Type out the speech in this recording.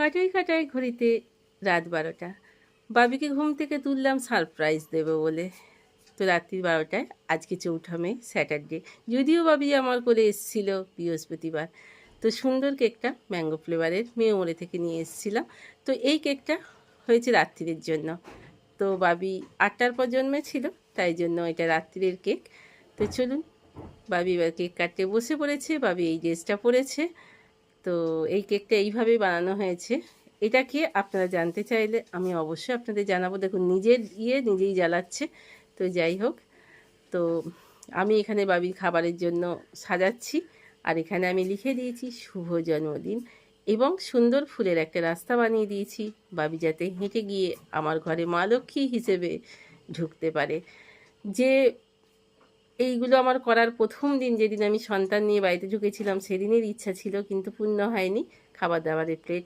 কাটাই কাটাই ঘড়িতে রাত 12টা। বাবিকে ঘুম থেকে তুললাম সারপ্রাইজ দেবো বলে। তো রাত্রি 12টায় আজকে 4ঠা মে স্যাটারডে। যদিও বাবি আমার কোলে এসেছিল বৃহস্পতিবার। তো সুন্দর কেকটা ম্যাঙ্গো ফ্লেভারের মেমোরি থেকে নিয়ে এসেছিলাম। তো এই কেকটা হয়েছে রাত্রির জন্য। তো বাবি 8টার পর জন্মেছিল, তাই জন্য এটা রাত্রির কেক। তো চলুন, বাবি এবার কেক কাটতে বসে পড়েছে। বাবি এই ড্রেসটা পরেছে। তো এই কেকটা এইভাবেই বানানো হয়েছে। এটা কি আপনারা জানতে চাইলে আমি অবশ্যই আপনাদের জানাবো। দেখুন, নিজের নিজেই জ্বালাচ্ছে। তো যাই হোক, তো আমি এখানে বাবির খাবারের জন্য সাজাচ্ছি। আর এখানে আমি লিখে দিয়েছি শুভ জন্মদিন, এবং সুন্দর ফুলের একটা রাস্তা বানিয়ে দিয়েছি বাবি যাতে হেঁটে গিয়ে আমার ঘরে মা লক্ষ্মী হিসেবে ঢুকতে পারে। যে এইগুলো আমার করার প্রথম দিন, যেদিন আমি সন্তান নিয়ে বাড়িতে ঢুকেছিলাম, সেদিনের ইচ্ছা ছিল, কিন্তু পূর্ণ হয়নি। খাবার দাবারের প্লেট